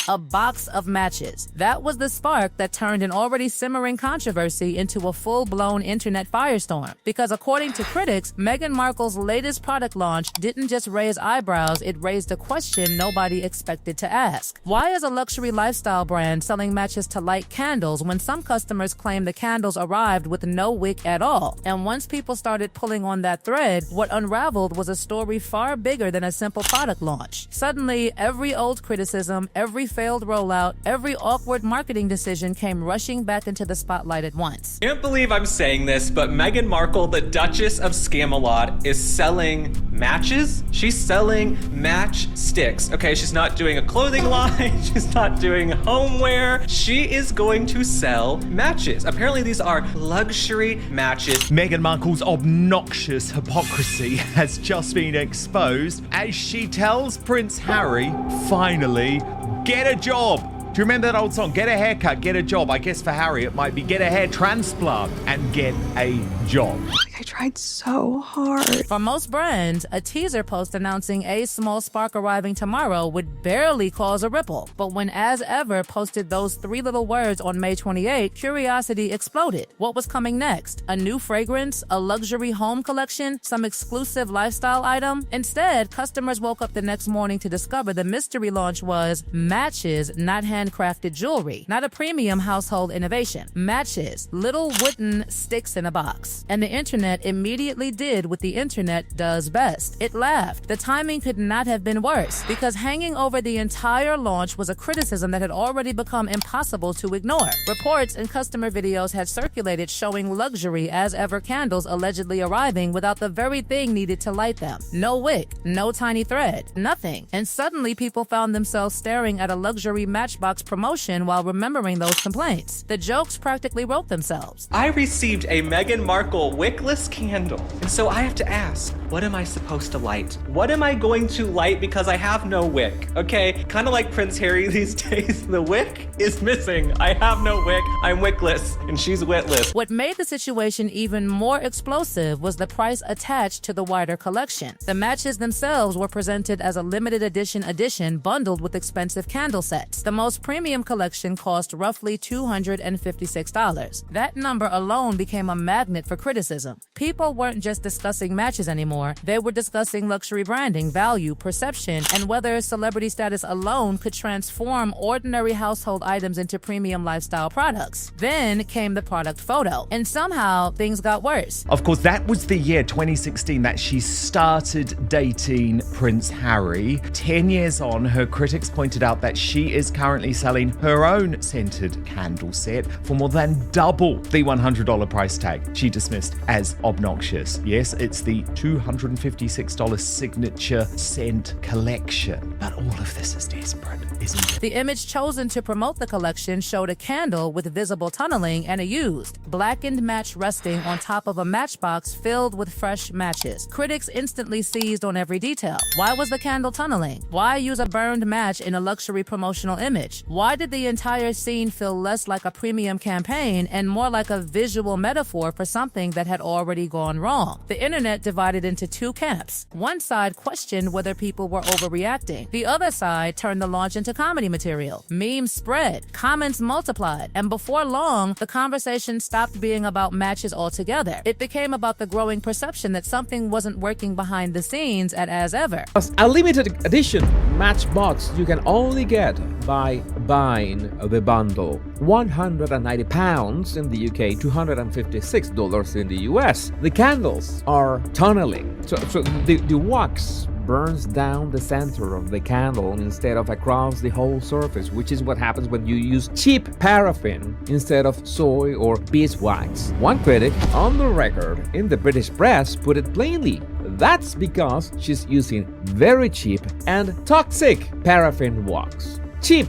A box of matches. That was the spark that turned an already simmering controversy into a full-blown internet firestorm. Because according to critics, Meghan Markle's latest product launch didn't just raise eyebrows, it raised a question nobody expected to ask. Why is a luxury lifestyle brand selling matches to light candles when some customers claim the candles arrived with no wick at all? And once people started pulling on that thread, what unraveled was a story far bigger than a simple product launch. Suddenly, every old criticism, every failed rollout, every awkward marketing decision came rushing back into the spotlight at once. Can't believe I'm saying this, but Meghan Markle, the Duchess of Scamelot, is selling matches? She's selling Matchsticks. Okay, she's not doing a clothing line, she's not doing homeware. She is going to sell matches. Apparently these are luxury matches. Meghan Markle's obnoxious hypocrisy has just been exposed as she tells Prince Harry, finally, get a job. Do you remember that old song? Get a haircut, get a job. I guess for Harry it might be get a hair transplant and get a job. I tried so hard. For most brands, a teaser post announcing a small spark arriving tomorrow would barely cause a ripple. But when As Ever posted those 3 little words on May 28, curiosity exploded. What was coming next? A new fragrance? A luxury home collection? Some exclusive lifestyle item? Instead, customers woke up the next morning to discover the mystery launch was matches, not handcrafted jewelry, not a premium household innovation. Matches, little wooden sticks in a box. And the internet immediately did what the internet does best. It laughed. The timing could not have been worse, because hanging over the entire launch was a criticism that had already become impossible to ignore. Reports and customer videos had circulated showing luxury As Ever candles allegedly arriving without the very thing needed to light them. No wick, no tiny thread, nothing. And suddenly people found themselves staring at a luxury Matchbox promotion while remembering those complaints. The jokes practically wrote themselves. I received a Meghan Markle wickless candle, and so I have to ask, what am I supposed to light? What am I going to light because I have no wick? Okay, kind of like Prince Harry these days, the wick is missing. I have no wick, I'm wickless, and she's witless. What made the situation even more explosive was the price attached to the wider collection. The matches themselves were presented as a limited edition bundled with expensive candle sets. The most premium collection cost roughly $256. That number alone became a magnet for criticism. People weren't just discussing matches anymore, they were discussing luxury branding, value, perception, and whether celebrity status alone could transform ordinary household items into premium lifestyle products. Then came the product photo, and somehow things got worse. Of course, that was the year 2016 that she started dating Prince Harry. 10 years on, her critics pointed out that she is currently selling her own scented candle set for more than double the $100 price tag she dismissed as obnoxious. Yes, it's the $256 signature scent collection. But all of this is desperate, isn't it? The image chosen to promote the collection showed a candle with visible tunneling and a used, blackened match resting on top of a matchbox filled with fresh matches. Critics instantly seized on every detail. Why was the candle tunneling? Why use a burned match in a luxury promotional image? Why did the entire scene feel less like a premium campaign and more like a visual metaphor for something that had already gone wrong? The internet divided into 2 camps. One side questioned whether people were overreacting. The other side turned the launch into comedy material. Memes spread, comments multiplied, and before long, the conversation stopped being about matches altogether. It became about the growing perception that something wasn't working behind the scenes at As Ever. A limited edition Matchbox you can only get by buying the bundle. £190 in the UK, $256 in the US. The candles are tunneling, so the wax burns down the center of the candle instead of across the whole surface, which is what happens when you use cheap paraffin instead of soy or beeswax. One critic on the record in the British press put it plainly: that's because she's using very cheap and toxic paraffin wax. Cheap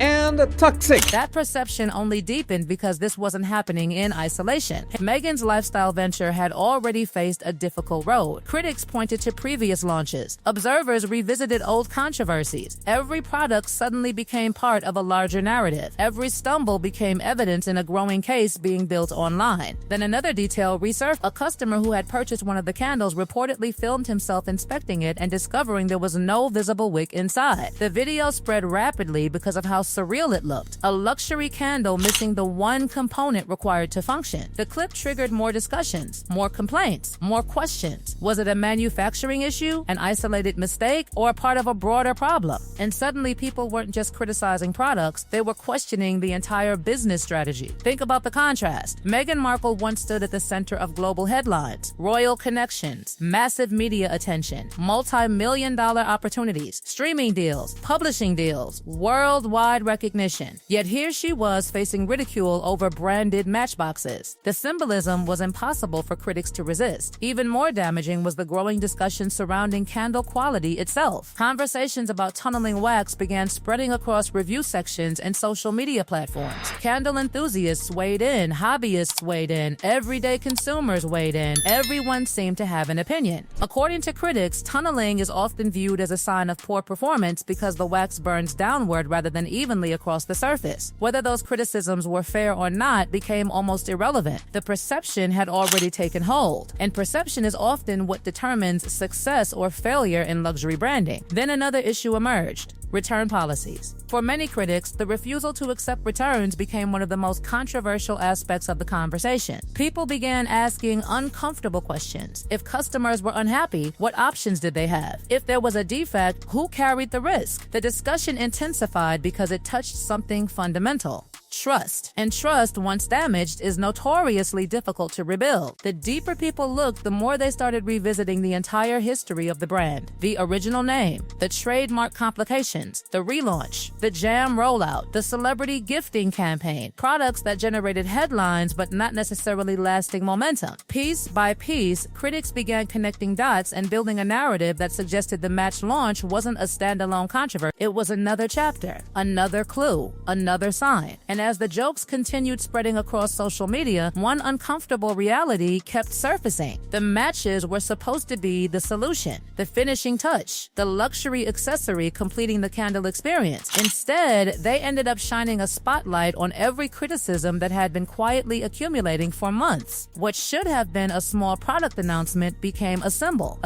and toxic. That perception only deepened because this wasn't happening in isolation. Meghan's lifestyle venture had already faced a difficult road. Critics pointed to previous launches. Observers revisited old controversies. Every product suddenly became part of a larger narrative. Every stumble became evidence in a growing case being built online. Then another detail resurfaced. A customer who had purchased one of the candles reportedly filmed himself inspecting it and discovering there was no visible wick inside. The video spread rapidly because of how surreal it looked. A luxury candle missing the one component required to function. The clip triggered more discussions, more complaints, more questions. Was it a manufacturing issue, an isolated mistake, or a part of a broader problem? And suddenly people weren't just criticizing products, they were questioning the entire business strategy. Think about the contrast. Meghan Markle once stood at the center of global headlines, royal connections, massive media attention, multi-million-dollar opportunities, streaming deals, publishing deals, worldwide recognition. Yet here she was facing ridicule over branded matchboxes. The symbolism was impossible for critics to resist. Even more damaging was the growing discussion surrounding candle quality itself. Conversations about tunneling wax began spreading across review sections and social media platforms. Candle enthusiasts weighed in, hobbyists weighed in, everyday consumers weighed in. Everyone seemed to have an opinion. According to critics, tunneling is often viewed as a sign of poor performance because the wax burns downward rather than evenly across the surface. Whether those criticisms were fair or not became almost irrelevant. The perception had already taken hold, and perception is often what determines success or failure in luxury branding. Then another issue emerged: return policies. For many critics, the refusal to accept returns became one of the most controversial aspects of the conversation. People began asking uncomfortable questions. If customers were unhappy, what options did they have? If there was a defect, who carried the risk? The discussion intensified because it touched something fundamental: trust. And trust, once damaged, is notoriously difficult to rebuild. The deeper people looked, the more they started revisiting the entire history of the brand. The original name, the trademark complications, the relaunch, the jam rollout, the celebrity gifting campaign, products that generated headlines but not necessarily lasting momentum. Piece by piece, critics began connecting dots and building a narrative that suggested the Match launch wasn't a standalone controversy. It was another chapter, another clue, another sign. And as the jokes continued spreading across social media, one uncomfortable reality kept surfacing. The matches were supposed to be the solution, the finishing touch, the luxury accessory completing the candle experience. Instead, they ended up shining a spotlight on every criticism that had been quietly accumulating for months. What should have been a small product announcement became a symbol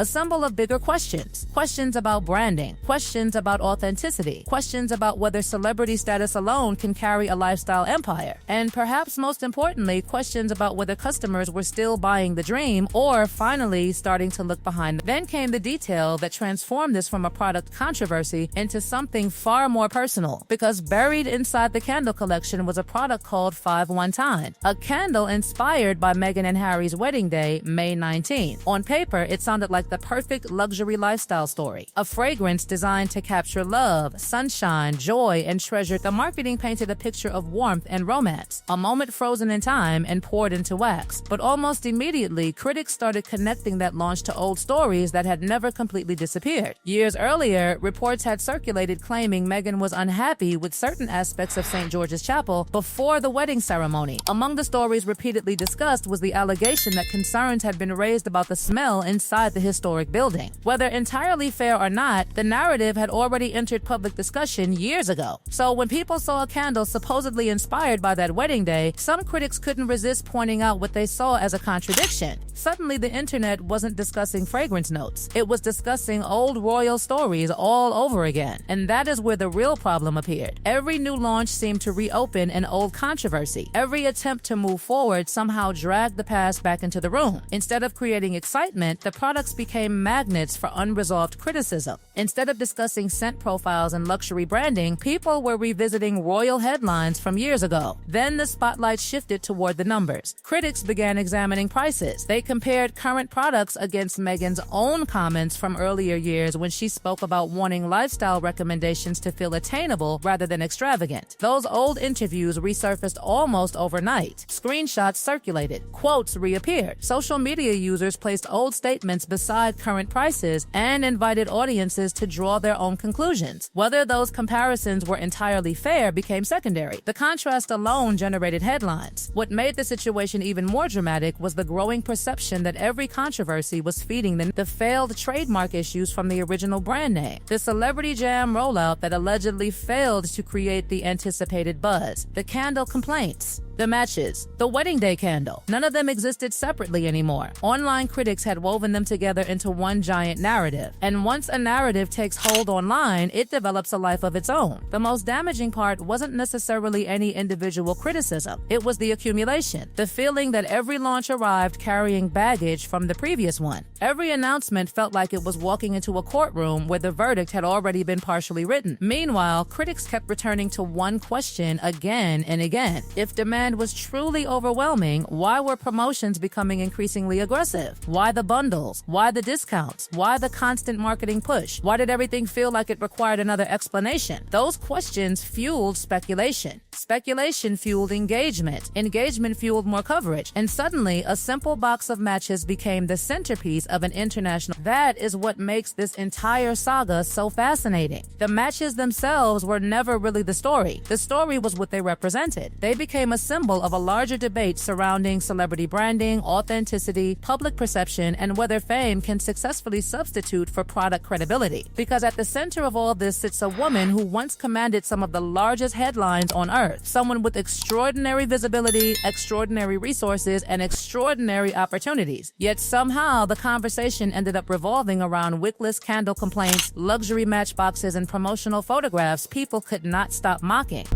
of bigger questions. Questions about branding, questions about authenticity, questions about whether celebrity status alone can carry a lifestyle empire, and perhaps most importantly, questions about whether customers were still buying the dream or finally starting to look behind. Then came the detail that transformed this from a product controversy into something far more personal, because buried inside the candle collection was a product called 519, a candle inspired by Meghan and Harry's wedding day, May 19. On paper, it sounded like the perfect luxury lifestyle story, a fragrance designed to capture love, sunshine, joy, and treasure. The marketing painted a picture of warmth and romance, a moment frozen in time and poured into wax. But almost immediately, critics started connecting that launch to old stories that had never completely disappeared. Years earlier, reports had circulated claiming Meghan was unhappy with certain aspects of St. George's Chapel before the wedding ceremony. Among the stories repeatedly discussed was the allegation that concerns had been raised about the smell inside the historic building. Whether entirely fair or not, the narrative had already entered public discussion years ago. So when people saw a candle supposedly inspired by that wedding day, some critics couldn't resist pointing out what they saw as a contradiction. Suddenly, the internet wasn't discussing fragrance notes. It was discussing old royal stories all over again. And that is where the real problem appeared. Every new launch seemed to reopen an old controversy. Every attempt to move forward somehow dragged the past back into the room. Instead of creating excitement, the products became magnets for unresolved criticism. Instead of discussing scent profiles and luxury branding, people were revisiting royal headlines from from years ago. Then the spotlight shifted toward the numbers. Critics began examining prices. They compared current products against Meghan's own comments from earlier years when she spoke about wanting lifestyle recommendations to feel attainable rather than extravagant. Those old interviews resurfaced almost overnight. Screenshots circulated. Quotes reappeared. Social media users placed old statements beside current prices and invited audiences to draw their own conclusions. Whether those comparisons were entirely fair became secondary. The contrast alone generated headlines. What made the situation even more dramatic was the growing perception that every controversy was feeding the failed trademark issues from the original brand name. The Celebrity Jam rollout that allegedly failed to create the anticipated buzz. The candle complaints. The matches, the wedding day candle, none of them existed separately anymore. Online critics had woven them together into one giant narrative. And once a narrative takes hold online, it develops a life of its own. The most damaging part wasn't necessarily any individual criticism. It was the accumulation, the feeling that every launch arrived carrying baggage from the previous one. Every announcement felt like it was walking into a courtroom where the verdict had already been partially written. Meanwhile, critics kept returning to one question again and again. If demand was truly overwhelming, why were promotions becoming increasingly aggressive? Why the bundles? Why the discounts? Why the constant marketing push? Why did everything feel like it required another explanation? Those questions fueled speculation. Speculation fueled engagement. Engagement fueled more coverage. And suddenly, a simple box of matches became the centerpiece of an international. That is what makes this entire saga so fascinating. The matches themselves were never really the story. The story was what they represented. They became a symbol of a larger debate surrounding celebrity branding, authenticity, public perception, and whether fame can successfully substitute for product credibility. Because at the center of all this sits a woman who once commanded some of the largest headlines on earth. Someone with extraordinary visibility, extraordinary resources, and extraordinary opportunities. Yet somehow the conversation ended up revolving around wickless candle complaints, luxury matchboxes, and promotional photographs people could not stop mocking.